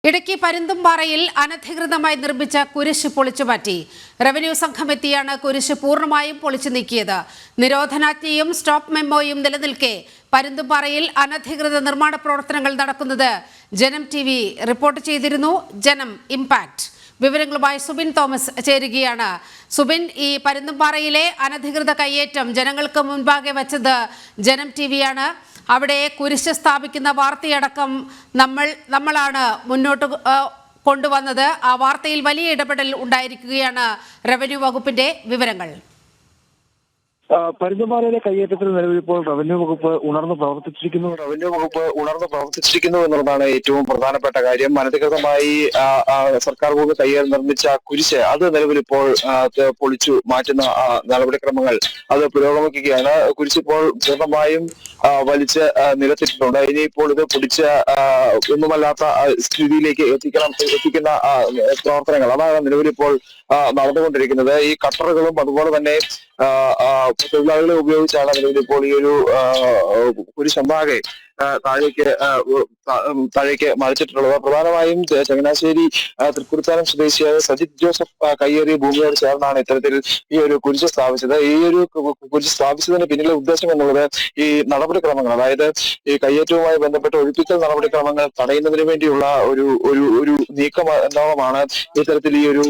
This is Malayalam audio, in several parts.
ഇടുക്കി പരുന്തുംപാറയിൽ അനധികൃതമായി നിർമ്മിച്ച കുരിശ് പൊളിച്ചുമാറ്റി. റവന്യൂ സംഘം എത്തിയാണ് കുരിശ് പൂർണ്ണമായും പൊളിച്ചു നീക്കിയത്. നിരോധനാജ്ഞയും സ്റ്റോപ്പ് മെമ്മോയും നിലനിൽക്കെ പരുന്തുംപാറയിൽ അനധികൃത നിർമ്മാണ പ്രവർത്തനങ്ങൾ നടക്കുന്നത് ജനം TV റിപ്പോർട്ട് ചെയ്തിരുന്നു. ജനം ഇംപാക്ട് വിവരങ്ങളുമായി സുബിൻ തോമസ് ചേരുകയാണ്. സുബിൻ, ഈ പരുന്തുംപാറയിലെ അനധികൃത കയ്യേറ്റം ജനങ്ങൾക്ക് മുൻപാകെ വച്ചത് ജനം TV-യാണ്. അവിടെ കുരിശ് സ്ഥാപിക്കുന്ന വാർത്തയടക്കം നമ്മളാണ് മുന്നോട്ട് കൊണ്ടുവന്നത്. ആ വാർത്തയിൽ വലിയ ഇടപെടൽ ഉണ്ടായിരിക്കുകയാണ്. റവന്യൂ വകുപ്പിന്റെ വിവരങ്ങൾ. പരുന്തുംപാറയിലെ കയ്യേറ്റത്തിൽ നിലവിലിപ്പോൾ റവന്യൂ വകുപ്പ് ഉണർന്നു പ്രവർത്തിച്ചിരിക്കുന്നു എന്നുള്ളതാണ് ഏറ്റവും പ്രധാനപ്പെട്ട കാര്യം. അനധികൃതമായി സർക്കാർ ഭൂമി കയ്യേറി നിർമ്മിച്ച കുരിശ് അത് നിലവിലിപ്പോൾ പൊളിച്ചു മാറ്റുന്ന നടപടിക്രമങ്ങൾ അത് പുരോഗമിക്കുകയാണ്. കുരിശിപ്പോൾ പൂർണ്ണമായും വലിച്ച് നിരത്തിയിട്ടുണ്ട്. ഇനിയിപ്പോൾ ഇത് പൊടിച്ച് ഒന്നുമല്ലാത്ത സ്ഥിതിയിലേക്ക് എത്തിക്കുന്ന പ്രവർത്തനങ്ങൾ അതാണ് നിലവിലിപ്പോൾ നടന്നുകൊണ്ടിരിക്കുന്നത്. ഈ കട്ടറുകളും അതുപോലെ തന്നെ തൊഴിലാളികളെ ഉപയോഗിച്ചാണ് നിലവിലിപ്പോൾ ഈ ഒരു കുരിശമ്പാകെ താഴേക്ക് മറിച്ചിട്ടുള്ളത്. പ്രധാനമായും ചങ്ങനാശ്ശേരി തൃക്കുറിച്ചാനം സ്വദേശിയായ സജിത് ജോസഫ് കയ്യേറിയ ഭൂമിയോട് ചേർന്നാണ് ഇത്തരത്തിൽ ഈ ഒരു കുരിശ് സ്ഥാപിച്ചത്. ഈ ഒരു കുരിശ് സ്ഥാപിച്ചതിന് പിന്നിലെ ഉദ്ദേശം എന്നുള്ളത് ഈ നടപടിക്രമങ്ങൾ, അതായത് ഈ കയ്യേറ്റവുമായി ബന്ധപ്പെട്ട ഒഴിപ്പിക്കൽ നടപടിക്രമങ്ങൾ തടയുന്നതിന് വേണ്ടിയുള്ള ഒരു നീക്കം എന്നോണമാണ് ഇത്തരത്തിൽ ഈ ഒരു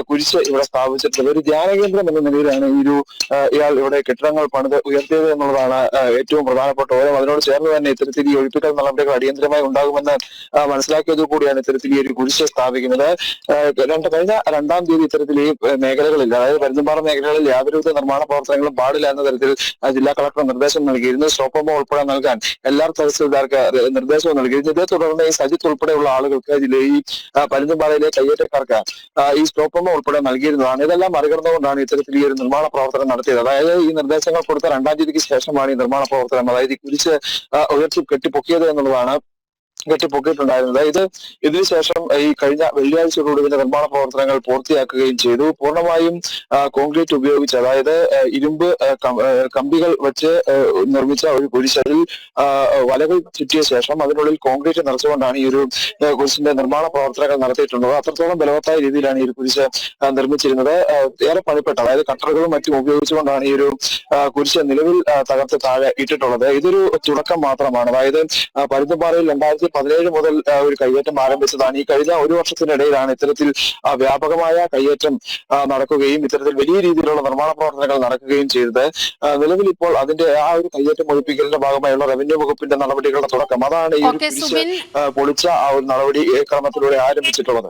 കുരിശ് ഇവിടെ സ്ഥാപിച്ചിട്ടുള്ളത്. ഒരു ധ്യാനകേന്ദ്രം എന്ന നിലയിലാണ് ഇയാൾ ഇവിടെ കെട്ടിടങ്ങൾ പണിത് ഉയർത്തിയത് എന്നുള്ളതാണ് ഏറ്റവും പ്രധാനപ്പെട്ട ഓരോ. അതിനോട് ചേർന്ന് തന്നെ ഇത്തരത്തിൽ ഈ ഒഴിപ്പിക്കൽ നടപടികൾ അടിയന്തരമായി ഉണ്ടാകുമെന്ന് മനസ്സിലാക്കിയത് കൂടിയാണ് ഇത്തരത്തിൽ ഈ ഒരു കുരിശ് സ്ഥാപിക്കുന്നത്. കഴിഞ്ഞ 2-ാം തീയതി ഇത്തരത്തിൽ ഈ മേഖലകളിൽ, അതായത് പരുന്തുംപാറ മേഖലകളിൽ യാതൊരുവിധ നിർമ്മാണ പ്രവർത്തനങ്ങളും പാടില്ല എന്ന തരത്തിൽ ജില്ലാ കളക്ടർ നിർദ്ദേശം നൽകിയിരുന്നു. സ്റ്റോപ്പ് ഉൾപ്പെടെ നൽകാൻ എല്ലാ തഹസിൽദാർക്ക് നിർദ്ദേശവും നൽകിയിരുന്നു. ഇതേ തുടർന്ന് ഈ സജിത്ത് ഉൾപ്പെടെയുള്ള ആളുകൾക്ക് ഈ പരുന്തുംപാറയിലെ കയ്യേറ്റക്കാർക്ക് ഈ സ്റ്റോപ്പ് ഉൾപ്പെടെ നൽകിയിരുന്നതാണ്. ഇതെല്ലാം മറികടന്നുകൊണ്ടാണ് ഇത്തരത്തിൽ ഈ ഒരു നിർമ്മാണ പ്രവർത്തനം നടത്തിയത്. അതായത് ഈ നിർദ്ദേശങ്ങൾ കൊടുത്ത 2-ാം തീയതിക്ക് ശേഷമാണ് ഈ നിർമ്മാണ പ്രവർത്തനം, അതായത് ഈ കുരിശ് ഉയർത്തി കെട്ടിപ്പൊക്കിയത് എന്നുള്ളതാണ് കെട്ടിപ്പൊക്കിയിട്ടുണ്ടായിരുന്നത്. ഇതിനുശേഷം ഈ കഴിഞ്ഞ വെള്ളിയാഴ്ചയോടുകൂടി ഇതിന്റെ നിർമ്മാണ പ്രവർത്തനങ്ങൾ പൂർത്തിയാക്കുകയും ചെയ്തു. പൂർണ്ണമായും കോൺക്രീറ്റ് ഉപയോഗിച്ച്, അതായത് ഇരുമ്പ് കമ്പികൾ വെച്ച് നിർമ്മിച്ച ഒരു കുരിശ്, അതിൽ വലകൾ ചുറ്റിയ ശേഷം അതിനുള്ളിൽ കോൺക്രീറ്റ് നിറച്ചുകൊണ്ടാണ് ഈ ഒരു കുരിശിന്റെ നിർമ്മാണ പ്രവർത്തനങ്ങൾ നടത്തിയിട്ടുള്ളത്. അത്രത്തോളം ബലവത്തായ രീതിയിലാണ് ഈ ഒരു കുരിശ് നിർമ്മിച്ചിരുന്നത്. ഏറെ പണിപ്പെട്ട, അതായത് കട്ടറുകളും മറ്റും ഉപയോഗിച്ചുകൊണ്ടാണ് ഈ ഒരു കുരിശ് നിലവിൽ തകർത്ത് താഴെ ഇട്ടിട്ടുള്ളത്. ഇതൊരു തുടക്കം മാത്രമാണ്. അതായത് പരുന്തുംപാറയിൽ 2017 മുതൽ ഒരു കയ്യേറ്റം ആരംഭിച്ചതാണ്. ഈ കഴിഞ്ഞ ഒരു വർഷത്തിനിടയിലാണ് ഇത്തരത്തിൽ വ്യാപകമായ കയ്യേറ്റം നടക്കുകയും ഇത്തരത്തിൽ വലിയ രീതിയിലുള്ള നിർമ്മാണ പ്രവർത്തനങ്ങൾ നടക്കുകയും ചെയ്തത്. നിലവിൽ ഇപ്പോൾ അതിന്റെ ആ ഒരു കയ്യേറ്റം ഒഴിപ്പിക്കലിന്റെ ഭാഗമായുള്ള റവന്യൂ വകുപ്പിന്റെ നടപടികളുടെ തുടക്കം അതാണ് ഈ പൊളിച്ച ആ ഒരു നടപടി ക്രമത്തിലൂടെ ആരംഭിച്ചിട്ടുള്ളത്.